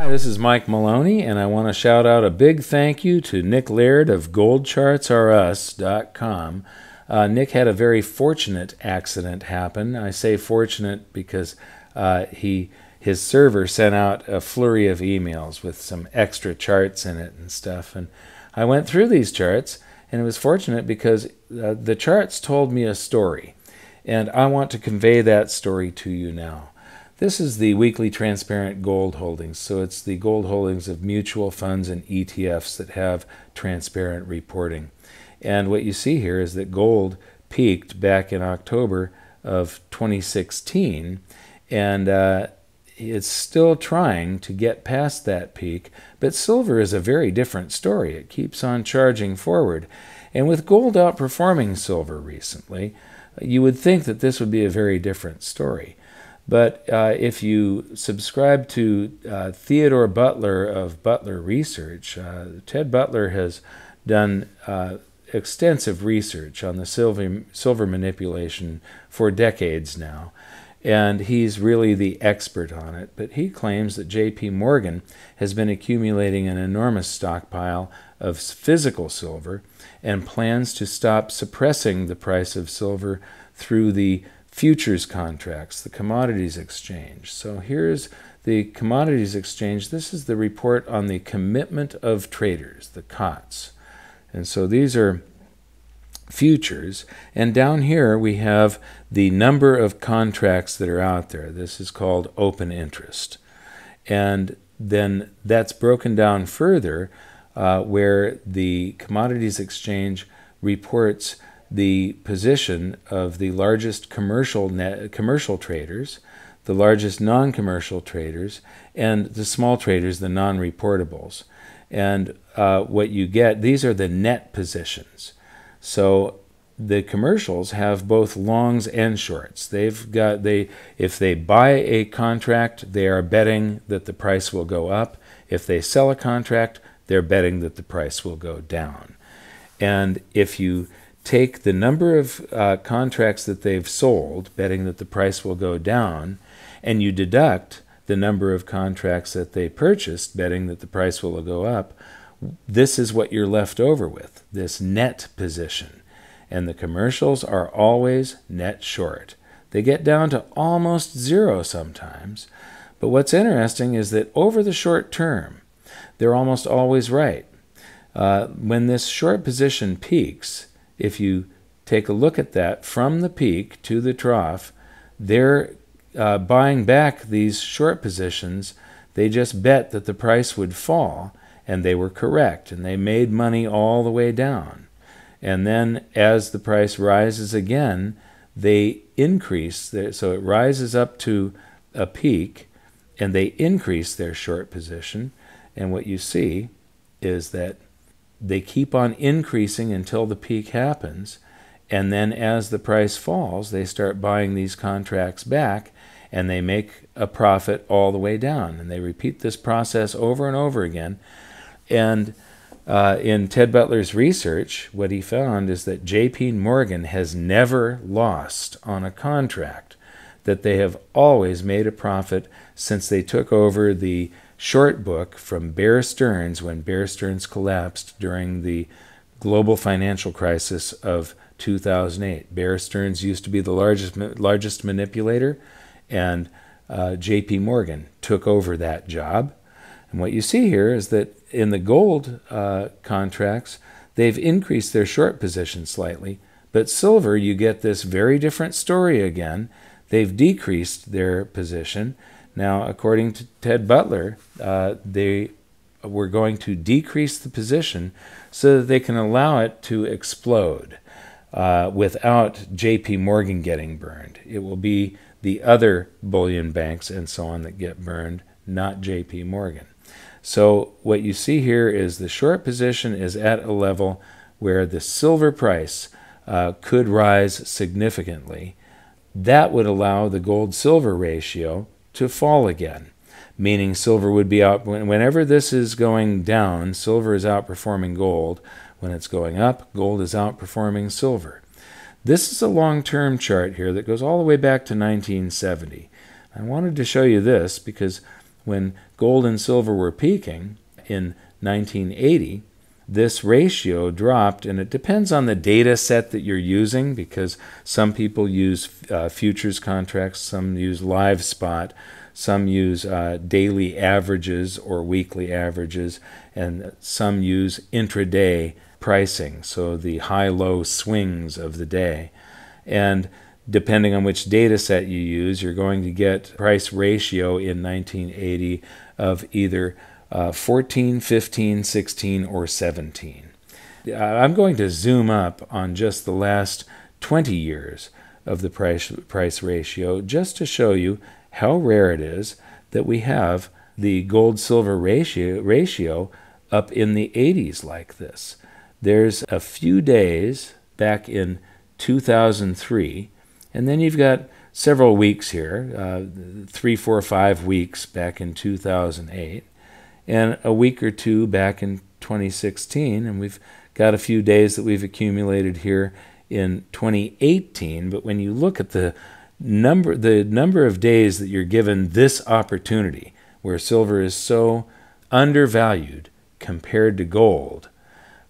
Hi, this is Mike Maloney, and I want to shout out a big thank you to Nick Laird of GoldChartsRUs.com. Nick had a very fortunate accident happen. I say fortunate because his server sent out a flurry of emails with some extra charts in it and stuff. And I went through these charts, and it was fortunate because the charts told me a story, and I want to convey that story to you now. This is the weekly transparent gold holdings. So it's the gold holdings of mutual funds and ETFs that have transparent reporting. And what you see here is that gold peaked back in October of 2016, and it's still trying to get past that peak. But silver is a very different story. It keeps on charging forward. And with gold outperforming silver recently, you would think that this would be a very different story. But if you subscribe to Theodore Butler of Butler Research, Ted Butler has done extensive research on the silver manipulation for decades now, and he's really the expert on it. But he claims that J.P. Morgan has been accumulating an enormous stockpile of physical silver and plans to stop suppressing the price of silver through the futures contracts, the commodities exchange. So here's the commodities exchange. This is the report on the commitment of traders, the COTS. And so these are futures. And down here we have the number of contracts that are out there. This is called open interest. And then that's broken down further where the commodities exchange reports the position of the largest commercial traders, the largest non-commercial traders, and the small traders, the non-reportables. And what you get, these are the net positions. So the commercials have both longs and shorts. If they buy a contract, they are betting that the price will go up. If they sell a contract, they're betting that the price will go down. And if you take the number of contracts that they've sold, betting that the price will go down, and you deduct the number of contracts that they purchased, betting that the price will go up, this is what you're left over with, this net position. And the commercials are always net short. They get down to almost zero sometimes, but what's interesting is that over the short term, they're almost always right. When this short position peaks, if you take a look at that from the peak to the trough, they're buying back these short positions. They just bet that the price would fall, and they were correct, and they made money all the way down. And then as the price rises again, they increase. So it rises up to a peak, and they increase their short position. And what you see is that they keep on increasing until the peak happens, and then as the price falls, they start buying these contracts back, and they make a profit all the way down. And they repeat this process over and over again. And in Ted Butler's research, what he found is that J.P. Morgan has never lost on a contract, that they have always made a profit since they took over the short book from Bear Stearns when Bear Stearns collapsed during the global financial crisis of 2008. Bear Stearns used to be the largest manipulator, and J.P. Morgan took over that job. And what you see here is that in the gold contracts, they've increased their short position slightly, but silver, you get this very different story again. They've decreased their position. Now, according to Ted Butler, they were going to decrease the position so that they can allow it to explode without J.P. Morgan getting burned. It will be the other bullion banks and so on that get burned, not J.P. Morgan. So what you see here is the short position is at a level where the silver price could rise significantly. That would allow the gold-silver ratio to fall again, meaning silver would be out. Whenever this is going down, silver is outperforming gold. When it's going up, gold is outperforming silver. This is a long-term chart here that goes all the way back to 1970. I wanted to show you this because when gold and silver were peaking in 1980, this ratio dropped, and it depends on the data set that you're using, because some people use futures contracts, some use live spot, some use daily averages or weekly averages, and some use intraday pricing, so the high-low swings of the day. And depending on which data set you use, you're going to get price ratio in 1980 of either 14, 15, 16, or 17. I'm going to zoom up on just the last 20 years of the price ratio just to show you how rare it is that we have the gold-silver ratio up in the 80s like this. There's a few days back in 2003, and then you've got several weeks here, 3, 4, 5 weeks back in 2008, and a week or two back in 2016, and we've got a few days that we've accumulated here in 2018. But when you look at the number of days that you're given this opportunity, where silver is so undervalued compared to gold,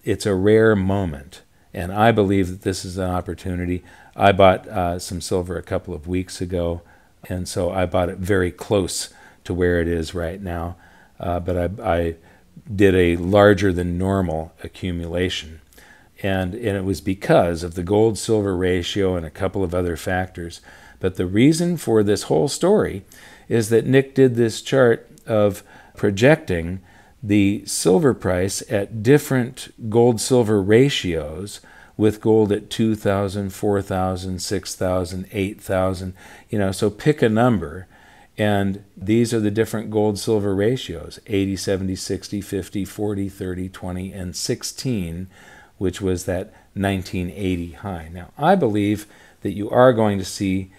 it's a rare moment. And I believe that this is an opportunity. I bought some silver a couple of weeks ago, and so I bought it very close to where it is right now. But I did a larger than normal accumulation. And it was because of the gold-silver ratio and a couple of other factors. But the reason for this whole story is that Nick did this chart of projecting the silver price at different gold-silver ratios, with gold at 2,000, 4,000, 6,000, 8,000, so pick a number. And these are the different gold-silver ratios: 80, 70, 60, 50, 40, 30, 20, and 16, which was that 1980 high. Now, I believe that you are going to see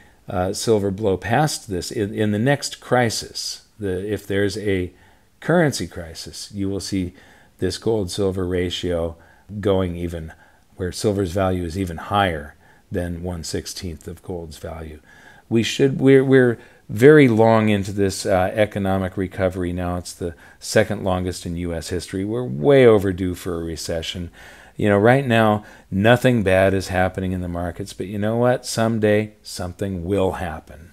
silver blow past this in the next crisis. If there's a currency crisis, you will see this gold-silver ratio going even where silver's value is even higher than 1/16 of gold's value. We're very long into this economic recovery now. It's the second longest in U.S. history. We're way overdue for a recession. Right now, nothing bad is happening in the markets, but you know what? Someday, something will happen.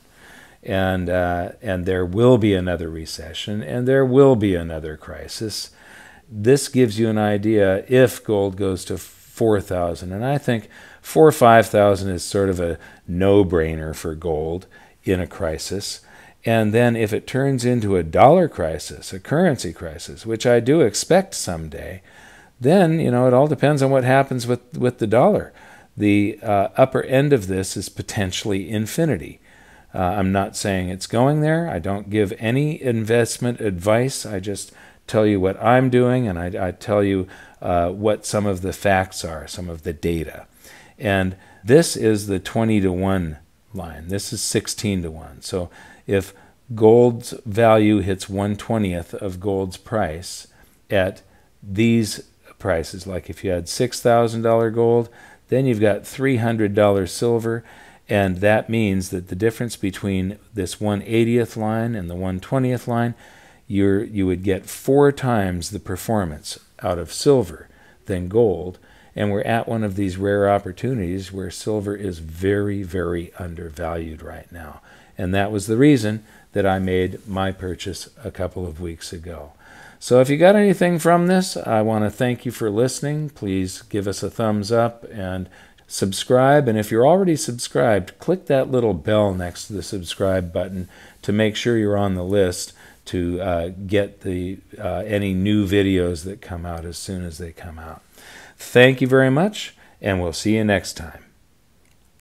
And there will be another recession, and there will be another crisis. This gives you an idea if gold goes to 4,000. And I think 4,000 or 5,000 is sort of a no-brainer for gold in a crisis. And then if it turns into a dollar crisis, a currency crisis, which I do expect someday, then, it all depends on what happens with the dollar. The upper end of this is potentially infinity. I'm not saying it's going there. I don't give any investment advice. I just tell you what I'm doing, and I tell you what some of the facts are, some of the data. And this is the 20-to-1 line. This is 16-to-1. So if gold's value hits 1/20th of gold's price at these prices, like if you had $6,000 gold, then you've got $300 silver, and that means that the difference between this 1/80th line and the 1/20th line, you would get 4 times the performance out of silver than gold. And we're at one of these rare opportunities where silver is very, very undervalued right now. And that was the reason that I made my purchase a couple of weeks ago. So if you got anything from this, I want to thank you for listening. Please give us a thumbs up and subscribe. And if you're already subscribed, click that little bell next to the subscribe button to make sure you're on the list to get any new videos that come out as soon as they come out. Thank you very much, and we'll see you next time.